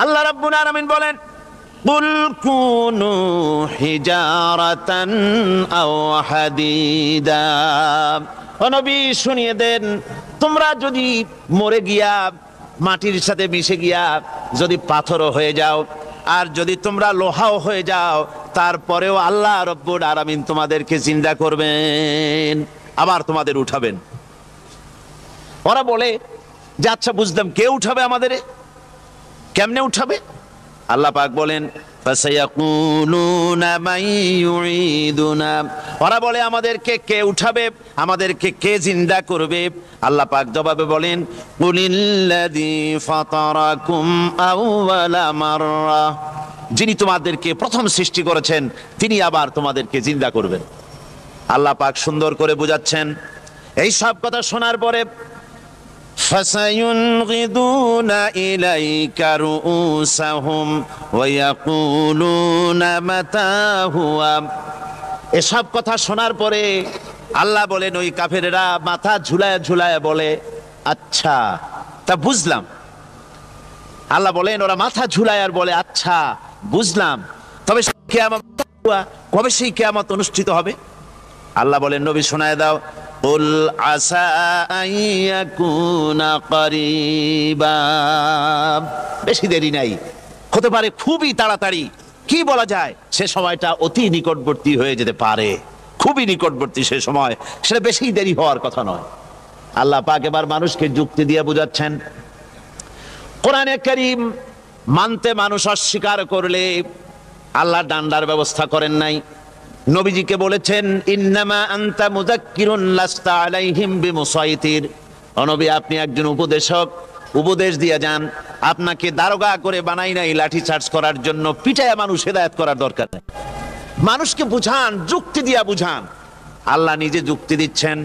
আল্লাহ রাব্বুল আলামিন বলেন, কুল কুনু হিজারাতান আও হাদিদা। ও নবী শুনিয়ে দেন, তোমরা যদি মরে গিয়া মাটির সাথে মিশে গিয়া যদি পাথরও হয়ে যাও, আর যদি তোমরা লোহাও হয়ে যাও, তারপরেও আল্লাহ রব্বুল আলামিন তোমাদেরকে জিন্দা করবেন, আবার তোমাদের উঠাবেন। ওরা বলে যে আচ্ছা বুঝলাম, কে উঠাবে আমাদের, কেমনে উঠাবে? আল্লাহ পাক বলেন, ফাসায়াকুলুনা মান ইউঈদুনা। ওরা বলে আমাদেরকে কে উঠাবে, আমাদেরকে কে জিন্দা করবে? আল্লাহ পাক জবাবে বলেন, কুলিল্লাযী ফাতারাকুম আউওয়ালা মাররা। যিনি তোমাদেরকে প্রথম সৃষ্টি করেছেন তিনি আবার তোমাদেরকে জিন্দা করবেন। আল্লাহ পাক সুন্দর করে বুঝাচ্ছেন। এই সব কথা শোনার পরে فَسَيُنْغِضُونَ إِلَيْكَ رُؤُوسَهُمْ وَيَقُولُونَ مَتَى هُوَ। এসব কথা শোনার পরে আল্লাহ বলেন, ওই কাফেরেরা মাথা ঝুলায় ঝুলায় বলে, আচ্ছা তা বুঝলাম। আল্লাহ বলেন, ওরা মাথা ঝুলায় আর বলে, আচ্ছা বুঝলাম, তবে কিয়ামত কবে সেই কিয়ামত অনুষ্ঠিত হবে? আল্লাহ বলেন, নবী শোনায় দাও, কুল আসা আন ইয়াকুনা করিবা। বেশি দেরি নাই, হতে পারে খুবই তাড়াতাড়ি। কি বলা যায়, সে সময়টা অতি নিকটবর্তী হয়ে যেতে পারে, খুবই নিকটবর্তী সে সময়, সেটা বেশি দেরি হওয়ার কথা নয়। আল্লাহ পাক এবার মানুষকে যুক্তি দিয়ে বুঝাচ্ছেন। কোরআনে কারীম মানতে মানুষ অস্বীকার করলে আল্লাহ ডান্ডার ব্যবস্থা করেন নাই। নবীজিকে বলেছেন, ইন্নামা আনতা মুযাক্কিরুন লাস্তা আলাইহিম বিমুসাইতির। ও নবী, আপনি একজন উপদেশক, উপদেশ দিয়ে যান। আপনাকে দারোগা করে বানাই নাই লাঠি চার্জ করার জন্য, পিটায়া মানুষ হেদায়েত করার দরকার নেই। মানুষকে বুঝান, যুক্তি দিয়া বুঝান। আল্লাহ নিজে যুক্তি দিচ্ছেন,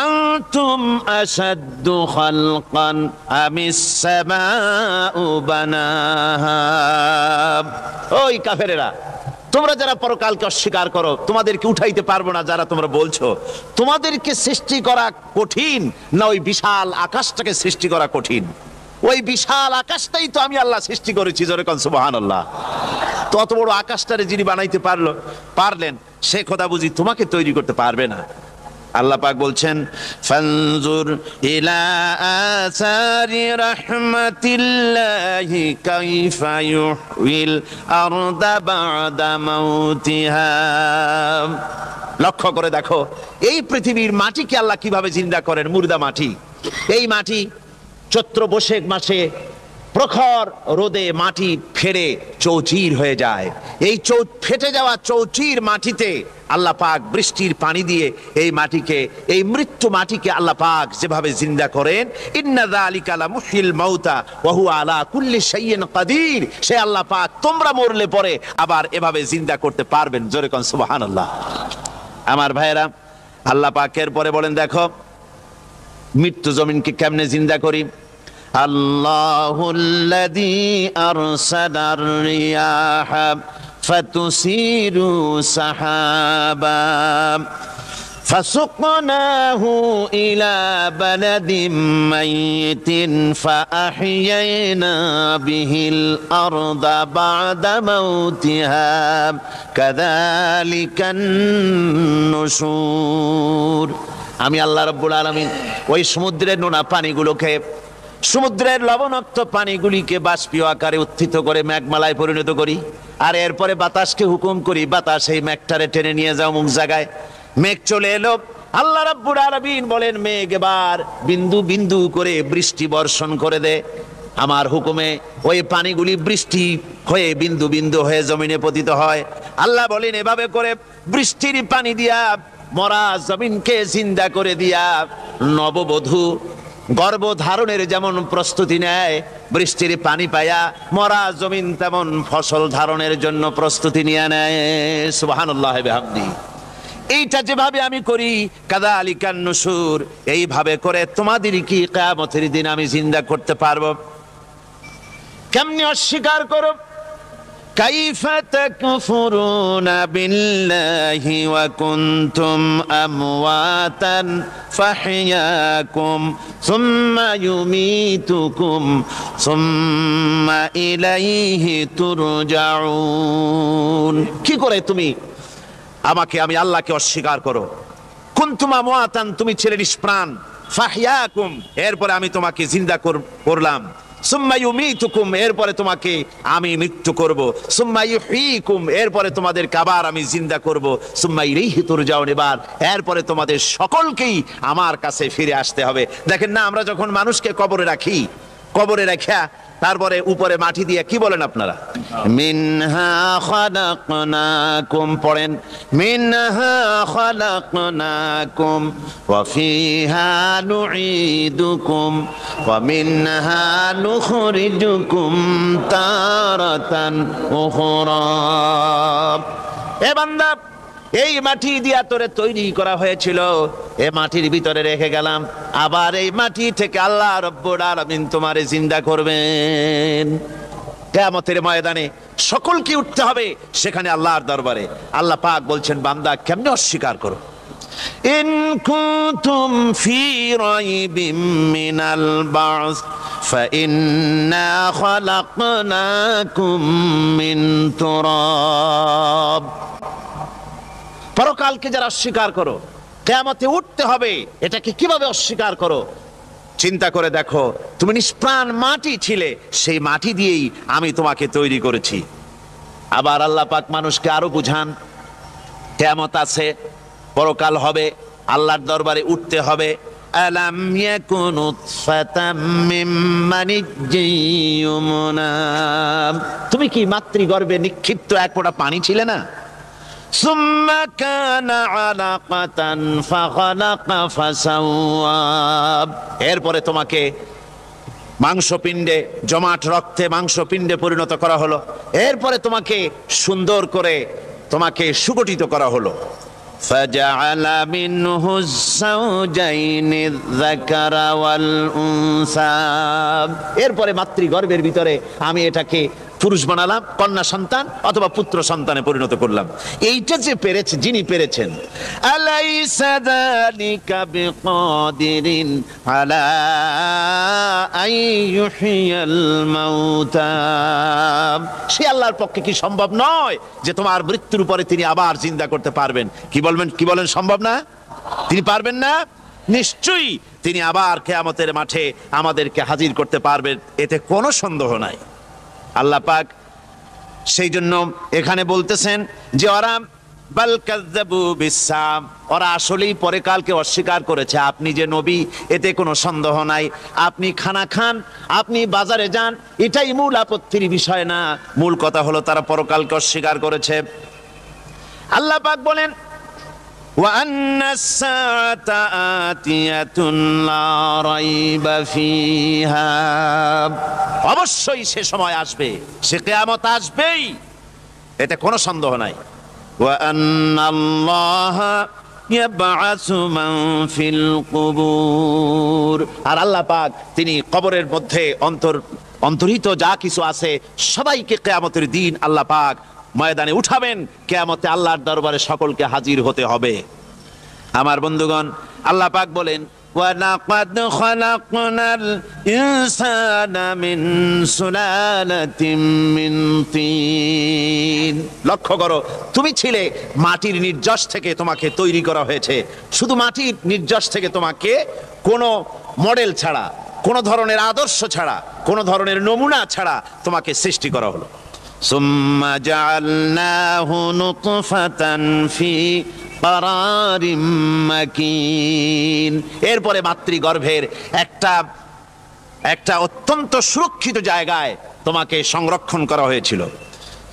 আনতুম আশাদ্দু খালকান আমিস সামাউ বানাহা। ওই কাফেরেরা, তোমরা যারা পরকালকে অস্বীকার করো, তোমাদেরকে উঠাইতে পারবো না যারা তোমরা বলছো, তোমাদেরকে সৃষ্টি করা কঠিন না ওই বিশাল আকাশটাকে সৃষ্টি করা কঠিন? ওই বিশাল আকাশটাই তো আমি আল্লাহ সৃষ্টি করেছি, জোরে কোন সুবহানাল্লাহ। তো অত বড় আকাশটারে যিনি বানাইতে পারলেন, সে কথা বুঝি তোমাকে তৈরি করতে পারবে না? আল্লাহ পাক বলছেন, ফানজুর ইলা আসারি রাহমাতিল্লাহি কাইফা ইউহিল আরদা বাদা মাউতিহা। লক্ষ্য করে দেখো, এই পৃথিবীর মাটিকে আল্লাহ কিভাবে জিন্দা করেন, মুর্দা মাটি। এই মাটি চৈত্র বৈশাখ মাসে প্রখর রোদে মাটি ফেটে চৌচির হয়ে যায়। এই ফেটে যাওয়া চৌচির মাটিতে আল্লাহ পাক বৃষ্টির পানি দিয়ে এই মাটিকে, এই মৃত্যু মাটিকে আল্লাহ পাক যেভাবে জিন্দা করেন, ইন্না যালিকা লামুহিল মাউতা ওয়া হুয়া আলা কুল্লি শাইইন কাদির। সে আল্লাহ পাক তোমরা মরলে পরে আবার এভাবে জিন্দা করতে পারবেন, জোরে কোন সুবহানাল্লাহ। আমার ভাইয়েরা, আল্লাহ পাকের পরে বলেন, দেখো মৃত্যু জমিনকে কেমনে জিন্দা করি। আল্লাহুল্লাযী আরসালার রিয়াহা ফাতুসিরু সাহাবা ফাসুকনাহু ইলা বালাদিম মাইতিন ফাআহইয়ানা বিহিল আরদা বা'দা মাউতিহা কাযালিকান নুশুর। আমি আল্লাহ রাব্বুল আলামিন ওই সমুদ্রের নোনা পানিগুলোকে, সমুদ্রের লবণাক্ত পানিগুলিকে বাষ্পীয় আকারে উত্থিত করে মেঘমালায় পরিণত করি, আর এরপরে বাতাসকে হুকুম করি, বাতাস এই মেঘটারে টেনে নিয়ে যাও মুখ জায়গায়। মেঘ চলে এলো, আল্লাহ রাব্বুল আলামিন বলেন, মেঘ এবার বিন্দু বিন্দু করে বৃষ্টি বর্ষণ করে দে। আমার হুকুমে ওই পানিগুলি বৃষ্টি হয়ে বিন্দু বিন্দু হয়ে জমিনে পতিত হয়। আল্লাহ বলেন, এভাবে করে বৃষ্টির পানি দিয়া মরা জমিনকে জিন্দা করে দিয়া নববধূ গর্ভধারণের যেমন প্রস্তুতি নেয়, বৃষ্টির পানি পায়া মরা জমিন তেমন ফসল ধারণের জন্য প্রস্তুতি নিয়ে নেয়। সুবহানাল্লাহি ওয়া বিহামদিহি। এইটা যেভাবে আমি করি, কাযালিকান নুশুর, এইভাবে করে তোমাদের কি কিয়ামতের দিন আমি জিন্দা করতে পারবো? কেমনে অস্বীকার করো? কাইফা তাকফুরুনা বিল্লাহি ওয়া কুনতুম আমওয়াতান ফাহইয়াকুম সুম্মা ইউমীতুকুম সুম্মা ইলাইহি তুরজাউন। কি করে তুমি আমি আল্লাহকে অস্বীকার করো? কুনতুম আমওয়াতান, তুমি ছিলে নিষ্প্রাণ, ফাহইয়াকুম, এরপরে আমি তোমাকে জিন্দা করলাম, সুম্মা ইউমীতুকুম, এরপরে তোমাকে আমি মৃত্যু করব, সুম্মা ইউহয়ীকুম, এরপরে তোমাদেরকে আবার আমি জিন্দা করব, সুম্মা ইলাইহি তুরজাউন, এরপরে তোমাদের সকলকেই আমার কাছে ফিরে আসতে হবে। দেখেন না, আমরা যখন মানুষকে কবরে রাখি, কবরে রাখা তারপরে উপরে মাটি দিয়ে কি বলেন আপনারা? মিনহা খালাকনাকুম, পড়েন মিনহা খালাকনাকুম ওয়া ফিহা নুঈদুকুম ওয়া মিনহা নুখরিজুকুম তারাতান উখরা। এ বান্দা, এই মাটি দিয়া তোরে তৈরি করা হয়েছিল, এ মাটির ভিতরে রেখে গেলাম, আবার এই মাটি থেকে আল্লাহ রব্বুল আলামিন তোমারে জিন্দা করবেন। কিয়ামতের ময়দানে সকলকে উঠতে হবে সেখানে আল্লাহর দরবারে। আল্লাহ পাক বলছেন, বান্দা কেমনে অস্বীকার করো? ইন কুনতুম ফি রাইবিম মিনাল বা'স ফাইন্না খালাকনাকুম মিন তুরাব। পরকালকে যারা অস্বীকার করো, কিয়ামতে উঠতে হবে, এটাকে কিভাবে অস্বীকার করো? চিন্তা করে দেখো, তুমি নিষ্প্রাণ মাটি ছিলে, সেই মাটি দিয়েই আমি তোমাকে তৈরি করেছি। আবার আল্লাহ পাক মানুষকে আরো বুঝান, কিয়ামত আছে, পরকাল হবে, আল্লাহর দরবারে উঠতে হবে। আলাম ইয়াকুন নুতফাতাম মিন মানিয়্যিন ইউমনা, তুমি কি মাতৃগর্ভে নিক্ষিপ্ত এক ফোঁটা পানি ছিলে না? সুম্মা কানা আলাকাতান ফাখালাকা ফাসাওয়া, এরপরে তোমাকে মাংসপিণ্ডে, জমাট রক্তে মাংসপিণ্ডে পরিণত করা হলো, এরপরে তোমাকে সুন্দর করে তোমাকে সুগঠিত করা হলো। ফাজআলা মিনহু যাওজাইনি যাকারা ওয়াল উনসা, এরপরে মাতৃগর্ভের ভিতরে আমি এটাকে পুরুষ বানালাম, কন্যা সন্তান অথবা পুত্র সন্তানে পরিণত করলাম। এইটা যে পেরেছে, যিনি পেরেছেন, আলাইসা যালিকা বিকাদিরিন আলা আইয়ুহিয়াল মাউতা, সে আল্লাহর পক্ষে কি সম্ভব নয় যে তোমার মৃত্যুর পরে তিনি আবার জিন্দা করতে পারবেন? কি বলেন সম্ভব না? তিনি পারবেন না? নিশ্চয়ই তিনি আবার কিয়ামতের মাঠে আমাদেরকে হাজির করতে পারবেন, এতে কোনো সন্দেহ নাই। আল্লাহ পাক সেই জন্য এখানে বলতেছেন যে ওরা বাল কাযযাবু বিসসাম, ওরা আসলেই পরকালকে অস্বীকার করেছে। আপনি যে নবী, এতে কোনো সন্দেহ নাই। আপনি খানা খান, আপনি বাজারে যান, এটাই মূল আপত্তির বিষয় না। মূল কথা হলো তারা পরকালকে অস্বীকার করেছে। আল্লাহ পাক বলেন, ওয়া আন্নাস সাআতা আতিয়াতুন লা রাইবা ফিহা, অবশ্যই সে সময় আসবে, সে কিয়ামত আসবেই, এতে কোনো সন্দেহ নাই। ওয়া আন্নাল্লাহা ইয়াবআসু মান ফিল কুবুর, আর আল্লাহ পাক তিনি কবরের মধ্যে অন্তর্হিত যা কিছু আছে সবাইকে কিয়ামতের দিন আল্লাহ পাক ময়দানে উঠাবেন। কিয়ামতে আল্লাহর দরবারে সকলকে হাজির হতে হবে। আমার বন্ধুগণ, আল্লাহ পাক বলেন, ওয়ালাকাদ খালাকনাল ইনসানা মিন সুলালাতিন মিন তিন, লক্ষ্য করো, তুমি ছিলে মাটির নির্যাস থেকে তোমাকে তৈরি করা হয়েছে। শুধু মাটির নির্যাস থেকে তোমাকে কোনো মডেল ছাড়া, কোনো ধরনের আদর্শ ছাড়া, কোনো ধরনের নমুনা ছাড়া তোমাকে সৃষ্টি করা হলো। সুম্মা জাআলনাহু নুতফাতান ফি কারারিম মাকিন, এরপরে মাতৃগর্ভের একটা অত্যন্ত সুরক্ষিত জায়গায় তোমাকে সংরক্ষণ করা হয়েছিল।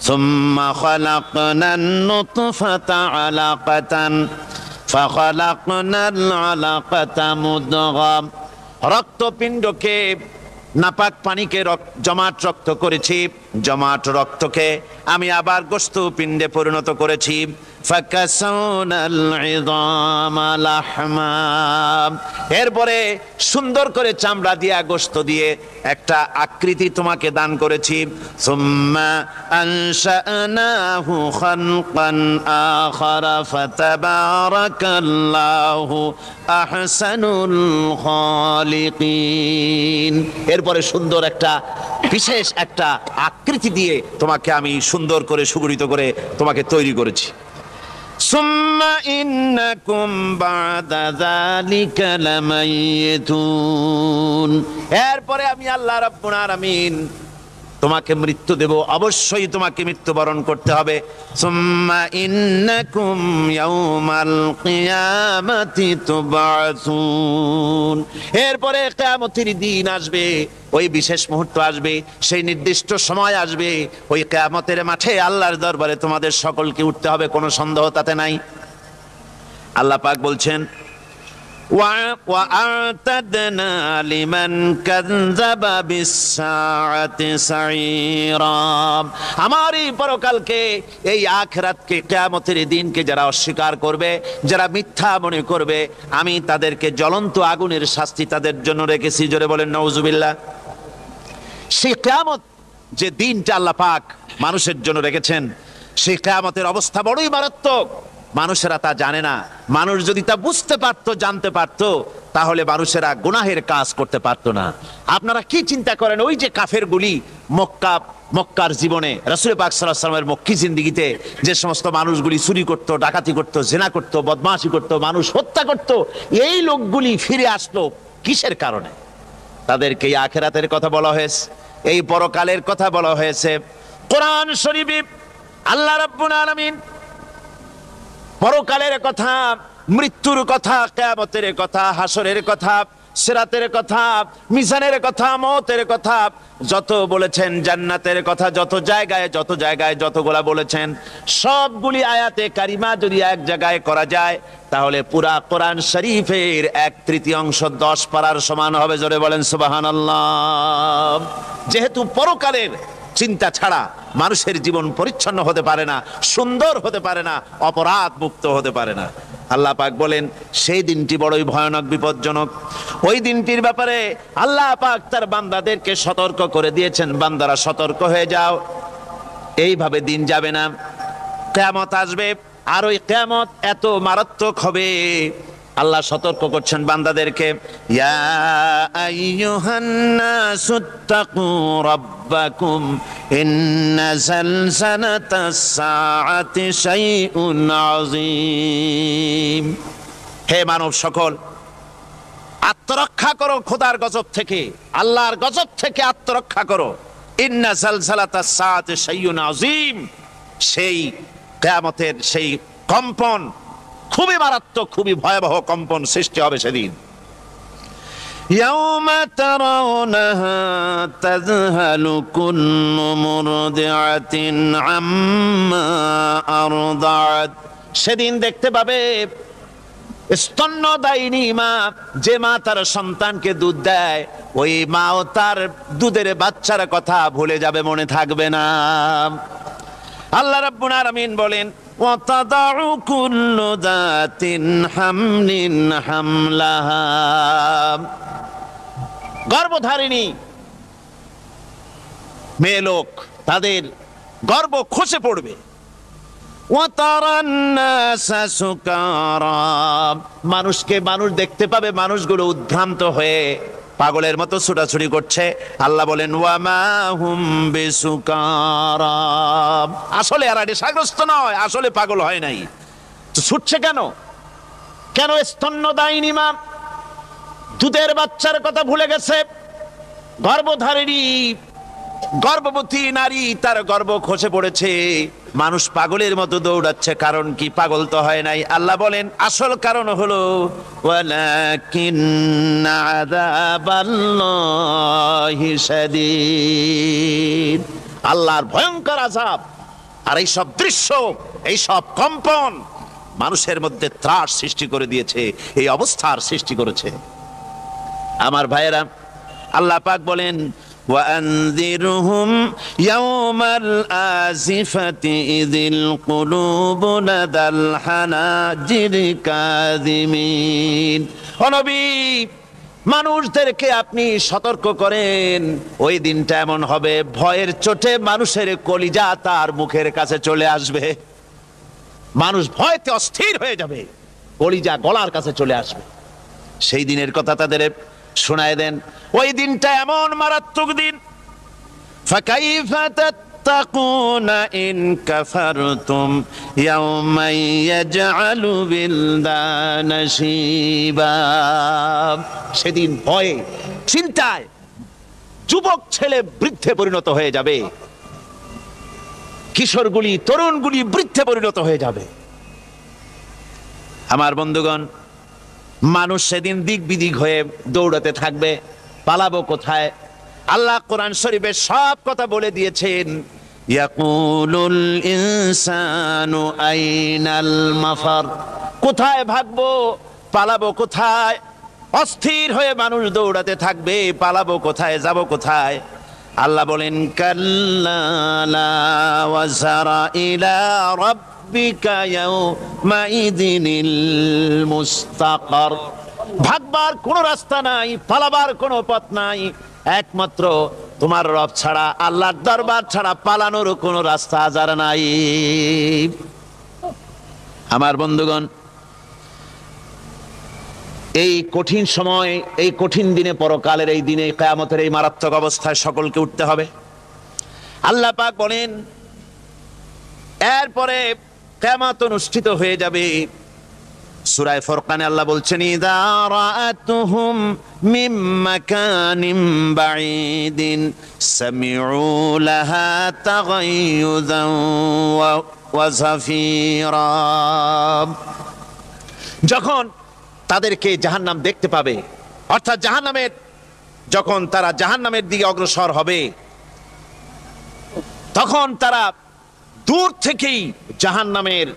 সুম্মা খালাকনান নুতফাতা আলাকাতান ফাখালাকনাল আলাকাতা মুদগা, রক্তপিণ্ডকে, নাপাক পানিকে জমাট রক্ত করেছি, জমাট রক্তকে আমি আবার গোস্ত পিণ্ডে পরিণত করেছি, ফাকাসাউনাল ইযামা লাহমা, এরপরে সুন্দর করে চামড়া দিয়ে গোশত দিয়ে একটা আকৃতি তোমাকে দান করেছি। সুম্মা আনশানাহু খালকান আখারা ফাতাবারাকাল্লাহু আহসানুল খালিকিন, এরপরে সুন্দর একটা বিশেষ একটা আকৃতি দিয়ে তোমাকে আমি সুন্দর করে সুগঠিত করে তোমাকে তৈরি করেছি। সুম্মা ইন্নাকুম বাদা যালিকা লামাইতুন, এরপরে আমি আল্লাহ রাব্বুল আলামিন তোমাকে মৃত্যু দেব, অবশ্যই তোমাকে মৃত্যুবরণ করতে হবে। সুম্মা ইন্নাকুম ইয়াউমাল কিয়ামাতি তুবআসুন, এরপরে কিয়ামতের দিন আসবে, ওই বিশেষ মুহূর্ত আসবে, সেই নির্দিষ্ট সময় আসবে, ওই কিয়ামতের মাঠে আল্লাহর দরবারে তোমাদের সকলকে উঠতে হবে, কোনো সন্দেহ তাতে নাই। আল্লাহ পাক বলছেন وَأَعْتَدْنَا لِمَنْ كَذَّبَ بِالسَّاعَةِ سَعِيرًا, আমার এই পরকালকে, এই আখিরাতকে, কিয়ামতের দিনকে যারা অস্বীকার করবে, যারা মিথ্যা মনে করবে, আমি তাদেরকে জ্বলন্ত আগুনের শাস্তি তাদের জন্য রেখেছি। জোরে বলেন নাউজুবিল্লাহ। সেই কিয়ামত যে দিনটা আল্লাহ পাক মানুষের জন্য রেখেছেন, সেই কিয়ামতের অবস্থা বড়ই মারাত্মক। মানুষেরা তা জানে না। মানুষ যদি তা বুঝতে পারতো, জানতে পারতো, তাহলে মানুষেরা গুনাহের কাজ করতে পারতো না। আপনারা কি চিন্তা করেন, ওই যে কাফেরগুলি মক্কার জীবনে, রাসূল পাক সাল্লাল্লাহু আলাইহি ওয়াসাল্লামের মক্কি জিন্দেগিতে যে সমস্ত মানুষগুলি চুরি করত, ডাকাতি করত, জিনা করত, বদমাশি করত, মানুষ হত্যা করত, এই লোকগুলি ফিরে আসলো কিসের কারণে? তাদেরকে এই আখিরাতের কথা বলা হয়েছে, এই পরকালের কথা বলা হয়েছে। কোরআন শরীফে আল্লাহ রাব্বুল আলামিন পরকালের কথা, মৃত্যুর কথা, কিয়ামতের কথা, হাসরের কথা, সিরাতের কথা, মিজানের কথা, মওতের কথা যত বলেছেন, জান্নাতের কথা যত জায়গায় যতগুলা বলেছেন, সবগুলি আয়াতে কারিমা যদি এক জায়গায় করা যায়, তাহলে পুরা কোরআন শরীফের 1/3 10 পারার সমান হবে। জোরে বলেন সুবহানাল্লাহ। যেহেতু পরকালের চিন্তা ছাড়া মানুষের জীবন পরিচ্ছন্ন হতে পারে না, সুন্দর হতে পারে না, অপরাধ মুক্ত হতে পারে না। আল্লাহ পাক বলেন সেই দিনটি বড়ই ভয়ানক, বিপজ্জনক। ওই দিনটির ব্যাপারে আল্লাহ পাক তার বান্দাদেরকে সতর্ক করে দিয়েছেন, বান্দারা সতর্ক হয়ে যাও, এইভাবে দিন যাবে না, কিয়ামত আসবে। আর ওই কিয়ামত এত মারাত্মক হবে, আল্লাহ সতর্ক করছেন বান্দাদেরকে, ইয়া আইয়ুহান নাসুত্তাকু রাব্বাকুম ইন্না যালজালাতাস সাআতি শাইউন আযীম। হে মানব সকল, আত্মরক্ষা করো খোদার গজব থেকে, আল্লাহর গজব থেকে আত্মরক্ষা করো। ইন্না যালজালাতাস সাআতি শাইউন আযীম, সেই কিয়ামতের সেই কম্পন খুবই মারাত্মক, খুবই ভয়াবহ কম্পন সৃষ্টি হবে সেদিন। ইয়াউমা তারাউনাহা তাযহালু কুল্লু মুরদিআতিন আম্মা আরদাআত, সেদিন দেখতে পাবে স্তন্যদায়িনী মা, যে মা তার সন্তানকে দুধ দেয়, ওই মাও তার দুধের বাচ্চার কথা ভুলে যাবে, মনে থাকবে না। আল্লাহ রাব্বুল আলামিন বলেন وَتَضَعُ كُلُّ ذَاتٍ حَمْلٍ حَمْلَهَا, গর্ভধারিণী মেয়ে লোক, তাদের গর্ভ খসে পড়বে। وَتَرَى النَّاسَ سُكَارَى, মানুষকে মানুষ দেখতে পাবে, মানুষগুলো উদ্ভ্রান্ত হয়ে পাগলের মতো ছুটাছুটি করছে। আল্লাহ বলেন ওয়ামা হুম বিসুকারা, আসলে এরা নেশাগ্রস্ত নয়, আসলে পাগল হয় নাই। তো ছুটছে কেন? কেন? স্তন্যদায়িনী মা দুধের বাচ্চার কথা ভুলে গেছে। গর্ভধারিণী গর্ভবতী নারী, তার গর্ভ খসে পড়েছে, মানুষ পাগলের মতো দৌড়াচ্ছে। কারণ কি? পাগল তো হয় নাই। আল্লাহ বলেন আসল কারণ হলো ওয়ালাকিন্না আযাবাল্লাহি শাদীদ, আল্লাহর ভয়ঙ্কর আযাব। আর এই সব দৃশ্য, এই সব কম্পন মানুষের মধ্যে ত্রাস সৃষ্টি করে দিয়েছে, এই অবস্থার সৃষ্টি করেছে। আমার ভাইয়েরা, আল্লাহ পাক বলেন وأنذرهم يوم الآزفة إذ القلوب لدى الحناجر كاظمين। ও নবী, মানুষদেরকে আপনি সতর্ক করেন, ওই দিনটা এমন হবে ভয়ের চোটে মানুষের কলিজা তার মুখের কাছে চলে আসবে। মানুষ ভয়তে অস্থির হয়ে যাবে, কলিজা গলার কাছে চলে আসবে। সেই দিনের কথা তাদের শোনায় দেন। ওই দিনটা এমন মারাত্মক দিন। ফাকাইফা তাত্তাকুনা ইন কাফারতুম ইয়াওমান ইয়াজআলু বিলদানা শিবা। সেদিন ভয়ে চিন্তায় যুবক ছেলে বৃদ্ধে পরিণত হয়ে যাবে, কিশোরগুলি তরুণগুলি বৃদ্ধে পরিণত হয়ে যাবে। আমার বন্ধুগণ, মানুষ সেদিন দিক বিদিক হয়ে দৌড়াতে থাকবে, পালাবো কোথায়? আল্লাহ কোরআন শরীফে সব কথা বলে দিয়েছেন। ইয়াকুলুল ইনসানু আইনাল মাফার, কোথায় ভাগবো, পালাবো কোথায়? অস্থির হয়ে মানুষ দৌড়াতে থাকবে, পালাবো কোথায়, যাব কোথায়? আল্লাহ বলেন কাল্লা লা ওয়াজারা ইলা রাব্বিকা ইয়াউমাইযিনিল মুস্তাকার। ভাগবার কোনো রাস্তা নাই, পালাবার কোনো পথ নাই, একমাত্র তোমার রব ছাড়া, আল্লাহর দরবার ছাড়া পালানোর কোনো রাস্তা আজার নাই। আমার বন্ধুগণ, এই কঠিন সময়, এই কঠিন দিনে, পরকালের এই দিনে, কিয়ামতের এই মারাত্মক অবস্থায় সকলকে উঠতে হবে। আল্লাহ পাক বলেন এরপরে কিয়ামত অনুষ্ঠিত হয়ে যাবে। সূরা ফুরকানে আল্লাহ বলছেন ইযা রাআতুহুম মিন মাকানিন বাঈদিন সামিউ লাহা তাগায়ুযান ওয়া যাফীরা। যখন তাদেরকে জাহান্নাম দেখতে পাবে, অর্থাৎ জাহান্নামের, যখন তারা জাহান্নামের দিকে অগ্রসর হবে, তখন তারা দূর থেকেই জাহান্নামের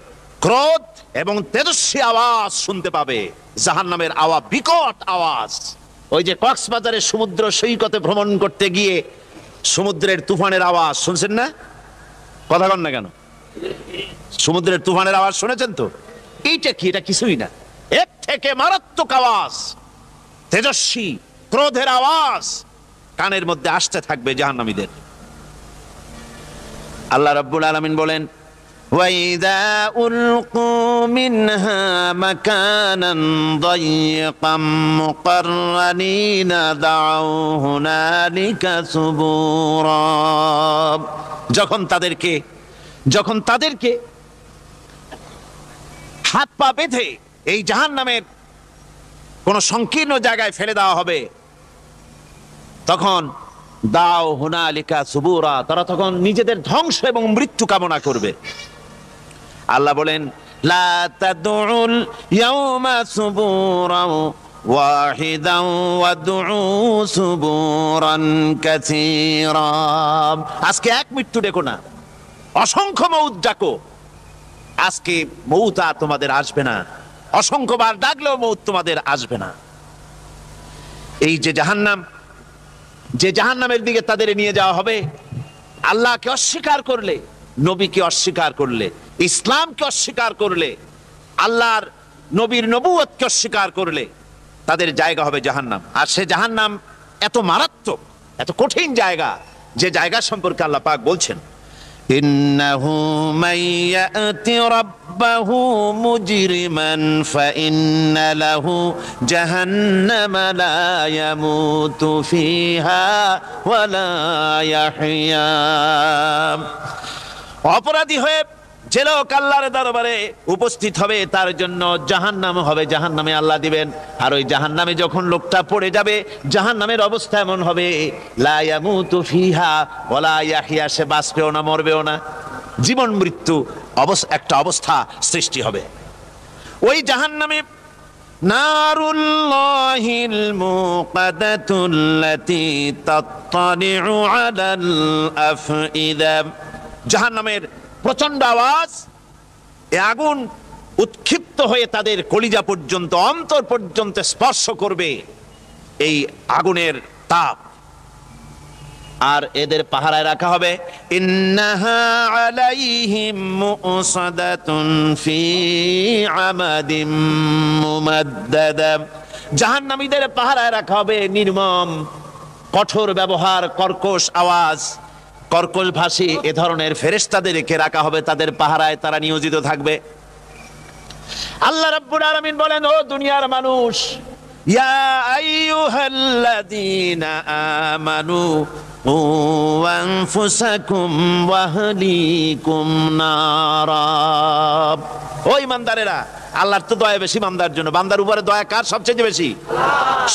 ক্রোধ এবং তেজস্বী আওয়াজ শুনতে পাবে। জাহান্নামের আওয়াজ, বিকট আওয়াজ। ওই যে কক্সবাজারে সমুদ্র সৈকতে ভ্রমণ করতে গিয়ে সমুদ্রের তুফানের আওয়াজ শুনছেন না? কথা কন না কেন? সমুদ্রের তুফানের আওয়াজ শুনেছেন তো? এইটা কি? এটা কিছুই না, এর থেকে মারাত্মক আওয়াজ, তেজস্বী ক্রোধের আওয়াজ কানের মধ্যে আসতে থাকবে জাহান্নামীদের। আল্লাহ রাব্বুল আলামিন বলেন ওয়াইদা উলকু মিনহা মাকানান দায়িকাম মুকাররানিনা দাউ হুনালিকা সুবুরা। যখন তাদেরকে হাত পা বেঁধে এই জাহান্নামের কোন সংকীর্ণ জায়গায় ফেলে দেওয়া হবে, তখন দাও হুনালিকা সুবুরা, তারা তখন নিজেদের ধ্বংস এবং মৃত্যু কামনা করবে। আল্লাহ বলেন লা তাদউল ইয়াউমা সুবুরা ওয়াহিদান ওয়াদউ সুবুরান কাসীরা। আজকে এক মৃত্যু ডেকো না, অসংখ্য মউত ডাকো। আজকে মউত আর তোমাদের আসবে না, অসংখ্যবার ডাকলেও মউত তোমাদের আসবে না। এই যে জাহান্নাম, যে জাহান্নামের দিকে তাদের নিয়ে যাওয়া হবে, আল্লাহকে অস্বীকার করলে, নবীকে অস্বীকার করলে, ইসলামকে অস্বীকার করলে, আল্লাহর নবীর নবুয়তকে অস্বীকার করলে তাদের জায়গা হবে জাহান্নাম। আর সে জাহান্নাম এত মারাত্মক, এত কঠিন জায়গা, যে জায়গা সম্পর্কে আল্লাহ পাক বলছেন ইন্নাহু মান ইয়াতি রাব্বাহু মুজরিমান ফাইন্না লাহু জাহান্নামা লা ইয়ামুতু ফিহা ওয়া লা ইয়াহইয়া। অপরাধী হয়ে যে লোক আল্লাহর দরবারে উপস্থিত হবে, তার জন্য জাহান্নাম হবে, জাহান্নামে আল্লাহ দিবেন। আর ওই জাহান্নামে যখন লোকটা পড়ে যাবে, জাহান্নামের অবস্থা এমন হবে লা ইয়ামুতু ফিহা ওয়া লা ইয়াহইয়া, সে বাঁচবেও না, মরবেও না, জীবন মৃত্যু একটা অবস্থা সৃষ্টি হবে। ওই জাহান্নামে নারুল্লাহিল মুকাদাতুল্লাতী তাত্তালিউ আলাল আফইদা। জাহান্নামের প্রচন্ড আওয়াজ, এ আগুন উৎক্ষিপ্ত হয়ে তাদের কলিজা পর্যন্ত, অন্তর পর্যন্ত স্পর্শ করবে। এই আগুনের তাপ আর এদের পাহারায় রাখা হবে। ইন্নাহা আলাইহিম মুসাদাতুন ফি আমাদিম মুমাদ্দাদা, জাহান্নামীদের পাহারায় রাখা হবে নির্মম, কঠোর ব্যবহার, কর্কশ আওয়াজ, কর্কশ ভাষী এ ধরনের ফেরেশতাদেরকে রাখা হবে তাদের পাহারায়, তারা নিয়োজিত থাকবে। আল্লাহ রাব্বুল আলামিন বলেন, ও দুনিয়ার মানুষ, ইয়া আইয়ুহাল্লাযীনা আমানু কু আনফুসাকুম ওয়া আহলিকুম নারা। ও ঈমানদারেরা, আল্লাহর তো দয়া বেশি বান্দার জন্য। বান্দার উপরে দয়া কার সবচেয়ে বেশি?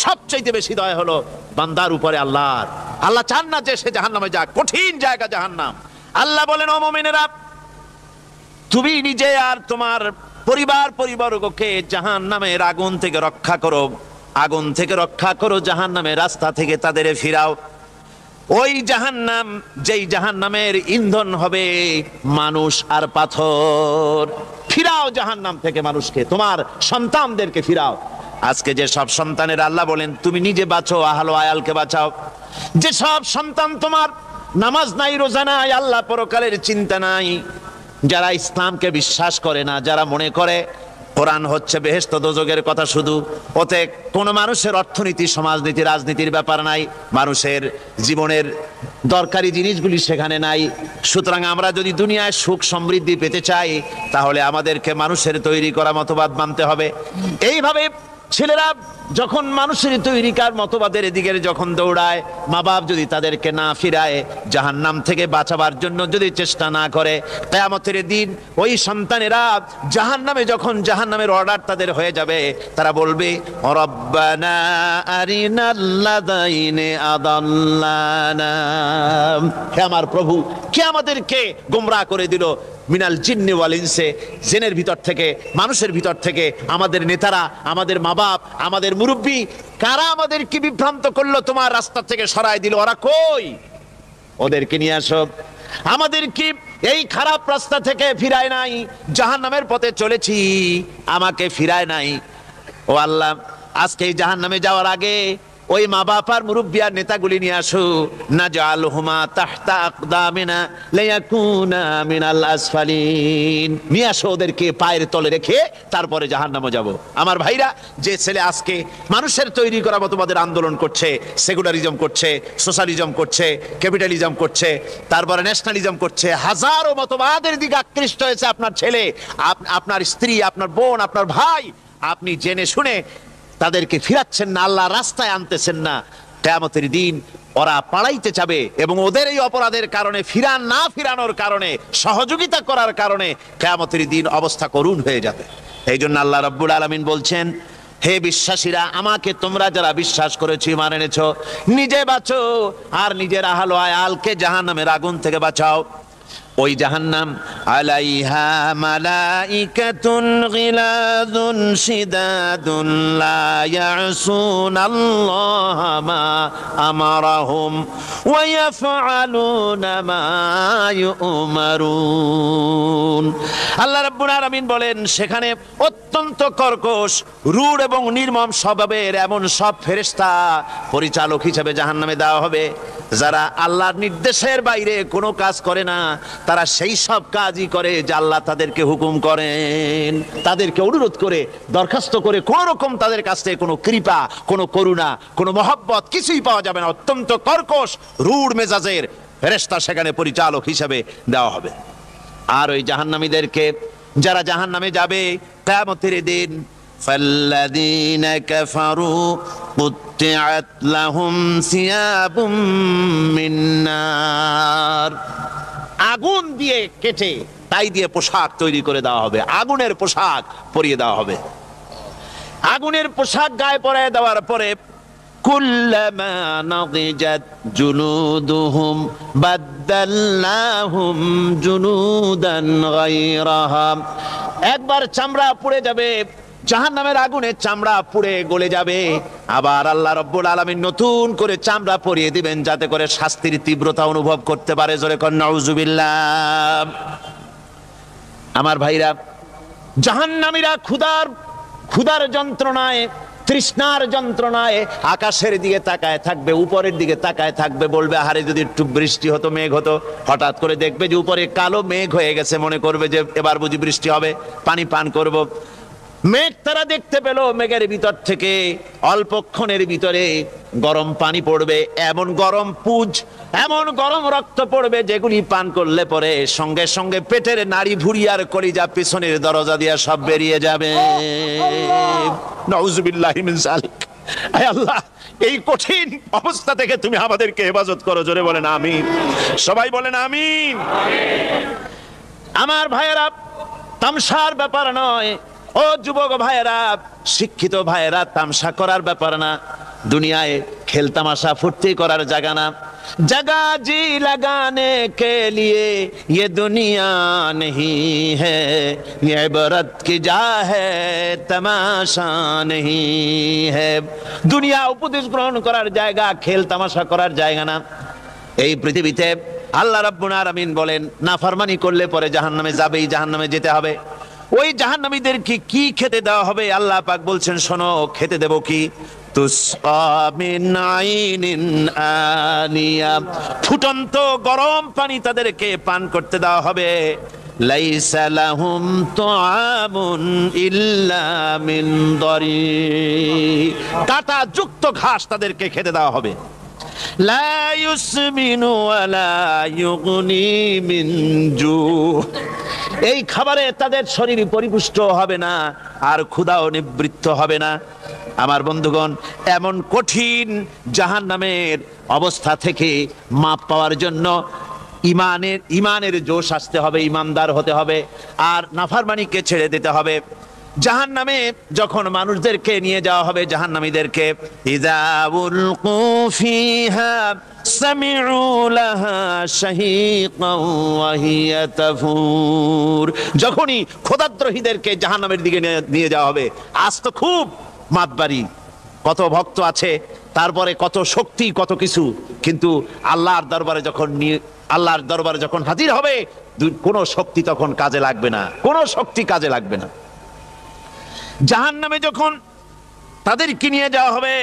সবচেয়ে বেশি দয়া হলো বান্দার উপরে আল্লাহর। আল্লাহ চান না যে সে জাহান্নামে যাক, কঠিন জায়গা জাহান্নাম। আল্লাহ বলেন, ও মুমিনেরা, তুমি নিজে আর তোমার পরিবারবর্গকে জাহান্নামের আগুন থেকে রক্ষা করো, আগুন থেকে রক্ষা করো, জাহান্নামের রাস্তা থেকে তাদের ফিরাও। ওই জাহান্নাম, যেই জাহান্নামের ইন্ধন হবে মানুষ আর পাথর। ফিরাও জাহান্নাম থেকে মানুষকে, তোমার সন্তানদেরকে ফিরাও। আজকে যে সব সন্তানের আল্লাহ বলেন তুমি নিজে বাঁচো, আহল আয়ালকে বাঁচাও। যে সব সন্তান তোমার নামাজ নাই, রোজা নাই, আল্লাহ পরকালের চিন্তা নাই, যারা ইসলামকে বিশ্বাস করে না, যারা মনে করে কোরআন হচ্ছে বেহেশত দোজখের কথা শুধু, ওতে কোনো মানুষের অর্থনীতি, সমাজনীতি, রাজনীতির ব্যাপার নাই, মানুষের জীবনের দরকারি জিনিসগুলি সেখানে নাই। সুতরাং আমরা যদি দুনিয়ায় সুখ সমৃদ্ধি পেতে চাই, তাহলে আমাদেরকে মানুষের তৈরি করা মতবাদ মানতে হবে। এইভাবে ছেলেরা যখন মানুষের তৈরিকার মতবাদের দিকে যখন দৌড়ায়, মা বাপ যদি তাদেরকে না ফিরায়, জাহান্নাম থেকে বাঁচাবার জন্য যদি চেষ্টা না করে, কিয়ামতের দিন ওই সন্তানেরা জাহান্নামে, যখন জাহান্নামের অর্ডার তাদের হয়ে যাবে, তারা বলবে, রব্বানা আরিনাল্লাযাইনি আদাল্লানা, হে আমার প্রভু, কে আমাদেরকে গোমরাহ করে দিল, মিনাল জিন্নি ওয়াল ইনসে, জিনের ভিতর থেকে, মানুষের ভিতর থেকে, আমাদের নেতারা, আমাদের মা বাপ, আমাদের মুরব্বী, কারা আমাদেরকে বিভ্রান্ত করলো, তোমার রাস্তা থেকে সরায় দিল, ওরা কই? ওদেরকে নিয়ে আসো। আমাদের কি এই খারাপ রাস্তা থেকে ফিরায় নাই, জাহান্নামের পথে চলেছি, আমাকে ফিরায় নাই। ও আল্লাহ, আজকে এই জাহান্নামে যাওয়ার আগে ওই মা বাপ আর মুরব্বী আর নেতাগুলি নিয়ে আসো। নাজআলহুমা তাহতা আকদামিনা লিয়াকুনা মিনাল আসফালিন, নিয়ে আসো ওদেরকে পায়ের তলে রেখে তারপরে জাহান্নামে যাব। আমার ভাইরা, যে ছেলে আজকে মানুষের তৈরি করা মতবাদের আন্দোলন করছে, সেকুলারিজম করছে, সোশ্যালিজম করছে, ক্যাপিটালিজম করছে, তারপরে ন্যাশনালিজম করছে, হাজারো মতবাদের দিকে আকৃষ্ট হয়েছে আপনার ছেলে, আপনার স্ত্রী, আপনার বোন, আপনার ভাই, আপনি জেনে শুনে তাদেরকে ফিরাচ্ছেন না, আল্লাহ রাস্তায় আনতেছেন না, কিয়ামতের দিন ওরা পালাইতে যাবে এবং ওদের এই অপরাধের কারণে, না ফিরানোর কারণে, সহযোগিতা করার কারণে কিয়ামতের দিন অবস্থা করুণ হয়ে যাবে। এই জন্য আল্লাহ রাব্বুল আলামিন বলছেন, হে বিশ্বাসীরা, আমাকে তোমরা যারা বিশ্বাস করেছো, ঈমান এনেছো, নিজে বাঁচো আর নিজের আহল আয়ালকে জাহান্নামের আগুন থেকে বাঁচাও। ওই জাহান্নাম আলাইহা মালাইকাতুন গিলাযুন শিদাদুন লা ইয়াসুনাল্লাহা মা আমারাহুম ওয়া ইয়াফআলুনা মা ইউমারুন। আল্লাহ রাব্বুল আলামিন বলেন, সেখানে অত্যন্ত কর্কশ, রূঢ় এবং নির্মম স্বভাবের এমন সব ফেরেশতা পরিচালক হিসেবে জাহান্নামে দেওয়া হবে, যারা আল্লাহর নির্দেশের বাইরে কোনো কাজ করে না, তারা সেই সব কাজই করে যা আল্লাহ তাদেরকে হুকুম করেন। তাদেরকে অনুরোধ করে, দরখাস্ত করে কোন রকম তাদের কাছ থেকে কোনো কৃপা, কোনো করুণা, কোনো মহব্বত কিছুই পাওয়া যাবে না। অত্যন্ত কর্কশ, রূঢ় মেজাজের ফেরেশতা সেখানে পরিচালক হিসেবে দেওয়া হবে। আর ওই জাহান্নামীদেরকে, যারা জাহান্নামে যাবে কিয়ামতের দিন, فالذين كفروا قطعت لهم ثياب من نار, আগুন দিয়ে কেটে তাই দিয়ে পোশাক তৈরি করে দেওয়া হবে, আগুনের পোশাক পরিয়ে দেওয়া হবে। আগুনের পোশাক গায়ে পরিয়ে দেওয়ার পরে কুল্লামা নাদিজাত জুনুদুহুম বাদদালনাহুম জুনুদান গায়রাহা, একবার চামড়া পুড়ে যাবে, জাহান্নামের আগুনে চামড়া পুড়ে গলে যাবে, আবার আল্লাহ রাব্বুল আলামিন নতুন করে চামড়া পরিয়ে দিবেন, যাতে করে শাস্তির তীব্রতা অনুভব করতে পারে। জোরে কোন নাউজুবিল্লাহ। আমার ভাইরা, জাহান্নামীরা ক্ষুধার যন্ত্রণায় তৃষ্ণার যন্ত্রণায় আকাশের দিকে তাকায় থাকবে, উপরের দিকে তাকায় থাকবে, বলবে আহারে যদি একটু বৃষ্টি হতো, মেঘ হতো। হঠাৎ করে দেখবে যে উপরে কালো মেঘ হয়ে গেছে, মনে করবে যে এবার বুঝি বৃষ্টি হবে, পানি পান করব। মেঘ তারা দেখতে পেল, মেঘের ভিতর থেকে অল্পক্ষণের ভিতরে গরম পানি পড়বে, এমন গরম পুজ, এমন গরম রক্ত পড়বে যেগুলি পান করলে পরে সঙ্গে সঙ্গে পেটের নাড়ি ভুঁড়ি আর কলিজা পিছনের দরজা দিয়া সব বেরিয়ে যাবে। নাউজুবিল্লাহি মিন যালিক। আয় আল্লাহ, এই কঠিন অবস্থা থেকে তুমি আমাদেরকে হেফাজত করো। জোরে বলেন আমিন। সবাই বলেন আমিন। আমার ভাইয়েরা, তামসার ব্যাপার নয়। ও যুবক ভাইয়েরা, শিক্ষিত ভাইয়েরা, তামসা করার ব্যাপার না। দুনিয়ায় খেল তামাশা ফুর্তি করার জায়গা না। जगह जी लगाने के लिए ये दुनिया नहीं है, ये इबरत की जा है, तमाशा नहीं है। দুনিয়া উপদেশ গ্রহণ করার জায়গা, খেল তামাশা করার জায়গা না। এই পৃথিবীতে আল্লাহ রাব্বুল আলামিন বলেন, নাফরমানি করলে পরে জাহান্নামে যাবেই, জাহান্নামে যেতে হবে। ওই জাহান্নামীদেরকে কি খেতে দেওয়া হবে? আল্লাহ পাক বলছেন, শোনো, খেতে দেব কি? তুসকা মিন আইনিন আনিয়া, ফুটন্ত গরম পানি তাদেরকে পান করতে দেওয়া হবে। লাইসা লাহুম তুআমুন ইল্লা মিন দারি, কাঁটা যুক্ত ঘাস তাদেরকে খেতে দেওয়া হবে। লা ইউসমিনু ওয়ালা ইউগনি মিন জু, এই খাবারে তাদের শরীর পরিপুষ্ট হবে না, আর ক্ষুধাও নিবৃত্ত হবে না। আমার বন্ধুগণ, এমন কঠিন জাহান্নামের অবস্থা থেকে মাপ পাওয়ার জন্য ইমানের জোশ আসতে হবে, ইমানদার হতে হবে, আর নাফরমানিকে ছেড়ে দিতে হবে। জাহান্নামে যখন মানুষদেরকে নিয়ে যাওয়া হবে, জাহান্নামীদেরকে, ইযা উলকু ফিহা সামিউ লাহা শাহীকান ওয়া হিয়া তাফুর, যখনই খোদাদ্রোহীদেরকে জাহান্নামের দিকে নিয়ে যাওয়া হবে, আজ তো খুব মাতবাড়ি, কত ভক্ত আছে, তারপরে কত শক্তি, কত কিছু, কিন্তু আল্লাহর দরবারে যখন হাজির হবে, কোনো শক্তি তখন কাজে লাগবে না, কোনো শক্তি কাজে লাগবে না। জাহান্নামে যখন তাদেরকে নিয়ে যাওয়া হবে,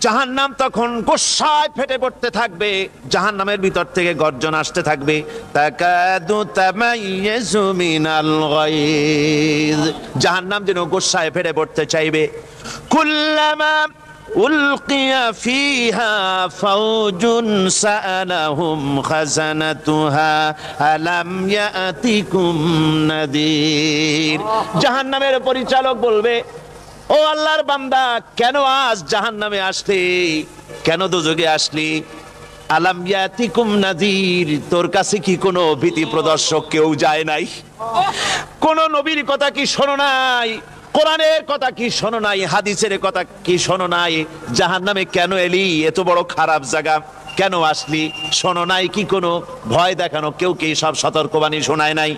জাহান্নাম তখন গোসায় ফেটে পড়তে থাকবে, জাহান্নামের ভিতর থেকে গর্জন আসতে থাকবে, তাকাদু তামাইয়াজু মিনাল গায়জ, জাহান্নাম যেন গোসায় ফেটে পড়তে চাইবে। কুল্লামা উলকিয়া ফিহা ফাওজুন সাআলাহুম খাজানাতুহা আলাম ইয়াতিকুম নাদির, জাহান্নামের পরিচালক বলবে, ও আল্লাহর বান্দা, কেন আজ জাহান্নামে আসলি, কেন দোজখে আসলি? আলাম ইয়াতিকুম নাদির, তোর কাছে কি কোনো ভীতি প্রদর্শক কেউ যায় নাই? কোন নবীর কথা কি শোনো নাই? কোরআনের কথা কি শোনো নাই? হাদিসের কথা কি শোনো নাই? জাহান্নামে কেন এলি? এত বড় খারাপ জায়গা কেন আসলি? শোনো নাই কি? কোনো ভয় দেখানো কেউ কি সব সতর্কবাণী শোনায় নাই?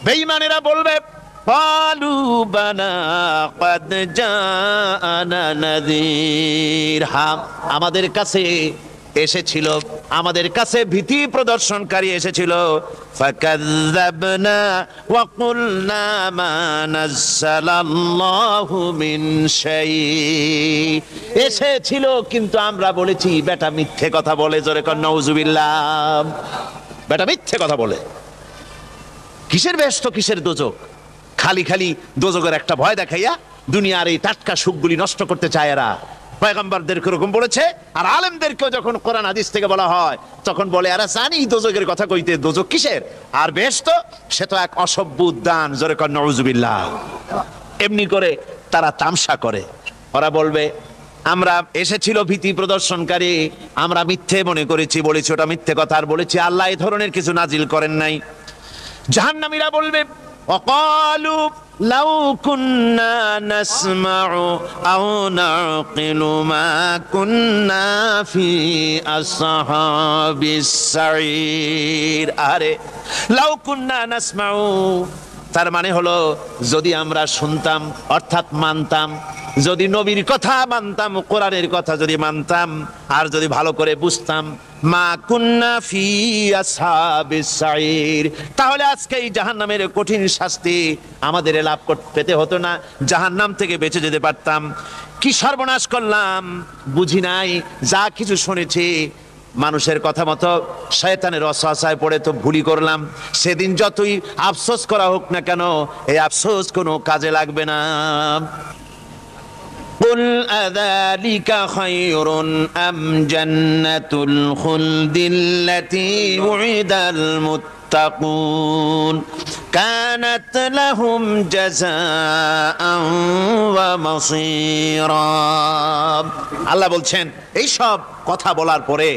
বেঈমানেরা বলবে, ক্বালু বালা ক্বাদ জাআনা নাযীর, হ্যাঁ, আমাদের কাছে এসেছিল, আমাদের কাছে ভীতি প্রদর্শনকারী এসেছিল। ফাকাযযাবনা ওয়া কুলনা মা নাযালাল্লাহু মিন শাই, এসেছিল কিন্তু আমরা বলেছি বেটা মিথ্যে কথা বলে। জোরে কর নাউজুবিল্লাহ। বেটা মিথ্যে কথা বলে। কিসের বেহেশত, কিসের দোজখ? খালি খালি দোজখের একটা ভয় দেখাইয়া দুনিয়ার এই টাটকা সুখগুলি নষ্ট করতে চায় এরা। পয়গম্বরদেরকে এরকম বলেছে, আর আলেমদেরকেও যখন কোরআন হাদিস থেকে বলা হয় তখন বলে, এরা জানি দোজখের কথা কইতে, দোজখ কিসের, আর বেহেশত সে তো এক অসভ্য উদ্যান। জোরে কর নাউজুবিল্লাহ। এমনি করে তারা তামসা করে। ওরা বলবে, আমরা এসেছিল ভীতি প্রদর্শনকারী, আমরা মিথ্যে মনে করেছি, বলেছি ওটা মিথ্যে কথা, আর বলেছি আল্লাহ এই ধরনের কিছু নাজিল করেন নাই। জাহান্নামীরা বলবে, وقالوا لو كنا نسمع أو نعقل ما كنا في أصحاب السعير, আরে লাউ কুন্না নাসমাউ, তার মানে হলো যদি আমরা শুনতাম অর্থাৎ মানতাম, যদি নবীর কথা মানতাম, কোরআনের কথা যদি মানতাম, আর যদি ভালো করে বুঝতাম, মা কুন্না ফি আসহাবিস সাইর, তাহলে আজকে এই জাহান্নামের কঠিন শাস্তি আমাদের লাভ পেতে হতো না, জাহান্নাম থেকে বেঁচে যেতে পারতাম। কি সর্বনাশ করলাম, বুঝি নাই, যা কিছু শুনেছি মানুষের কথা মতো শয়তানের ওয়াসওয়াসায় পড়ে তো ভুলই করলাম। সেদিন যতই আফসোস করা হোক না কেন, এই আফসোস কোনো কাজে লাগবে না। قل أذلك خير أم جنة الخلد التي وعد المتقون كانت لهم جزاء ومصيرا। আল্লাহ বলছেন এই সব কথা বলার পরে,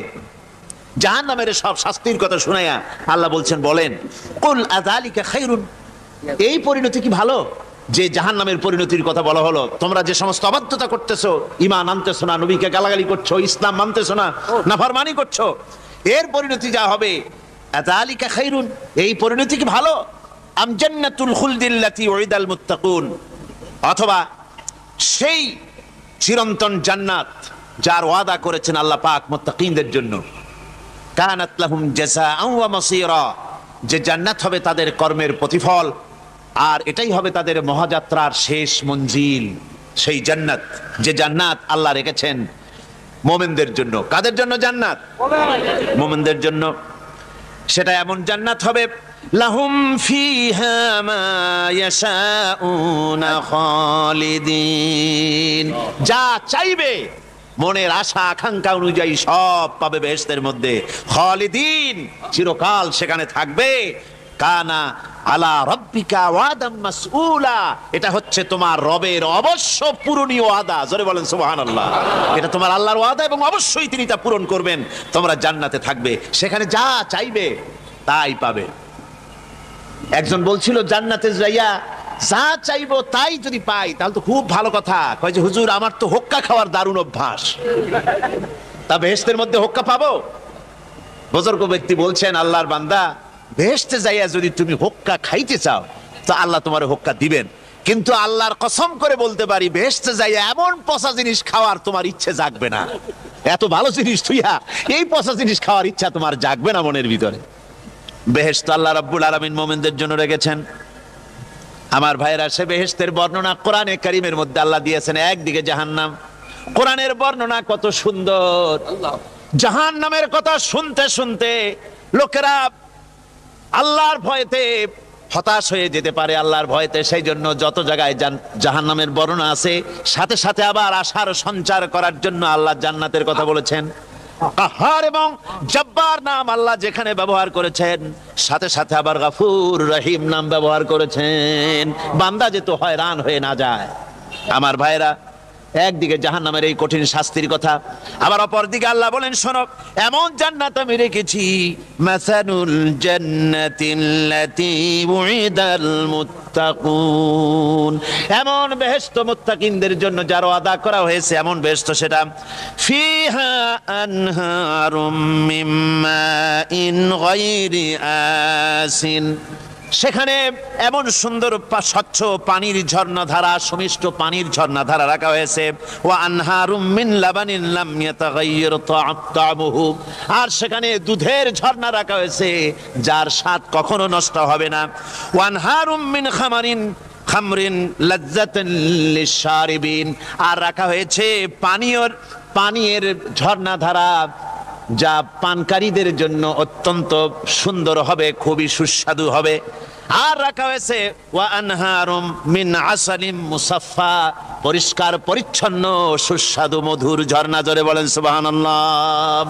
জাহান্নামের সব শাস্তির কথা শুনাইয়া আল্লাহ বলছেন, বলেন কুল আযালিকা খায়রুন, এই পরিণতি কি ভালো যে জাহান্নামের পরিণতির কথা বলা হলো? তোমরা যে সমস্ত অবাধ্যতা করতেছো, ঈমান আনতেছো না, নবীকে গালাগালি করছো, ইসলাম মানতেছো না, নাফরমানি করছো, এর পরিণতি যা হবে, আযালিকা খায়রুন, এই পরিণতি কি ভালো? আম জান্নাতুল খুলদিল্লাতী উইদাল মুত্তাকুন, অথবা সেই চিরন্তন জান্নাত যার ওয়াদা করেছেন আল্লাহ পাক মুত্তাকিনদের জন্য, কানাত লাহুম জাযাআন ওয়া মাসীরা, যে জান্নাত হবে তাদের কর্মের প্রতিফল, আর এটাই হবে তাদের মহাযাত্রার শেষ মঞ্জিল। সেই জান্নাত, যে জান্নাত আল্লাহ রেখেছেন মুমিনদের জন্য। কাদের জন্য জান্নাত? মুমিনদের জন্য। সেটা এমন জান্নাত হবে, লাহুম ফিহা মা ইয়াশাউনা খালিদিন, যা চাইবে মনের আশা আকাঙ্ক্ষা অনুযায়ী সব পাবে বেহেশতের মধ্যে। খালিদিন, চিরকাল সেখানে থাকবে। কানা আলা রাব্বিকা ওয়াদাম মাসউলা, এটা হচ্ছে তোমার রবের অবশ্য পূরণীয় ওয়াদা। জোরে বলেন সুবহানাল্লাহ। এটা তোমার আল্লাহর ওয়াদা এবং অবশ্যই তিনি তা পূরণ করবেন। তোমরা জান্নাতে থাকবে, সেখানে যা চাইবে তাই পাবে। একজন বলছিল জান্নাতে যাইয়া যা চাইবো তাই যদি পাই তাহলে তো খুব ভালো কথা। কয় যে হুজুর, আমার তো হোক্কা খাওয়ার দারুণ অভ্যাস, তা বেহেশতের মধ্যে হোক্কা পাবো? বুজুর্গ ব্যক্তি বলছেন, আল্লাহর বান্দা, বেহেশতে যাইয়া যদি তুমি হোক্কা খাইতে চাও তো আল্লাহ তোমার হোক্কা দিবেন, কিন্তু আল্লাহর কসম করে বলতে পারি, বেহেশতে যাইয়া এমন পচা জিনিস খাওয়ার তোমার ইচ্ছে জাগবে না। এত ভালো জিনিস তুইয়া এই পচা জিনিস খাওয়ার ইচ্ছা তোমার জাগবে না মনের ভিতরে। বেহেশত আল্লাহ রাব্বুল আলামিন মুমিনদের জন্য রেখেছেন। আমার ভাইরা, সে বেহেশতের বর্ণনা কোরআনে কারীমের মধ্যে আল্লাহ দিয়েছেন। একদিকে জাহান্নাম, কোরআনের বর্ণনা কত সুন্দর। জাহান্নামের কথা শুনতে শুনতে লোকেরা আল্লাহর ভয়তে হতাশ হয়ে যেতে পারে, আল্লাহর ভয়তে। সেই জন্য যত জায়গায় জাহান্নামের বর্ণনা আছে, সাথে সাথে আবার আশার সঞ্চার করার জন্য আল্লাহ জান্নাতের কথা বলেছেন। কাহার এবং জব্বার নাম আল্লাহ যেখানে ব্যবহার করেছেন, সাথে সাথে আবার গাফুর রহিম নাম ব্যবহার করেছেন, বান্দা যেন হয়রান হয়ে না যায়। আমার ভাইরা, একদিকে জাহান্নামের এই কঠিন শাস্তির কথা, আবার অপরদিকে আল্লাহ বলেন, শোনো, এমন জান্নাত আমি রেখেছি, মাসানুল জান্নাতিল্লাতী উইদাল মুত্তাকুন, এমন বেহেশত মুত্তাকিনদের জন্য যার ওয়াদা করা হয়েছে, এমন বেহেশত সেটা, ফিহা আনহারুম মিন মাইন গায়রি আসিন, সেখানে এমন সুন্দর স্বচ্ছ পানির ঝর্ণাধারা, সুমিষ্ট পানির ঝর্ণাধারা রাখা হয়েছে। ওয়া আনহারুম মিন লাবানিন লাম ইয়াতাগায়্যার তা'আমুহু, আর সেখানে দুধের ঝর্ণা রাখা হয়েছে যার স্বাদ কখনো নষ্ট হবে না। ওয়া আনহারুম মিন খামরিন লাজ্জাতান লিশ-শারিবিন, আর রাখা হয়েছে পানীয়ের ঝর্ণাধারা যা পানকারীদের জন্য অত্যন্ত সুন্দর হবে, খুবই সুস্বাদু হবে। আর রাখা হয়েছে ওয়া আনহারুম মিন আসালিম মুসাফফা, পরিষ্কার পরিচ্ছন্ন সুস্বাদু মধুর ঝর্ণা। জোরে বলেন সুবহানাল্লাহ।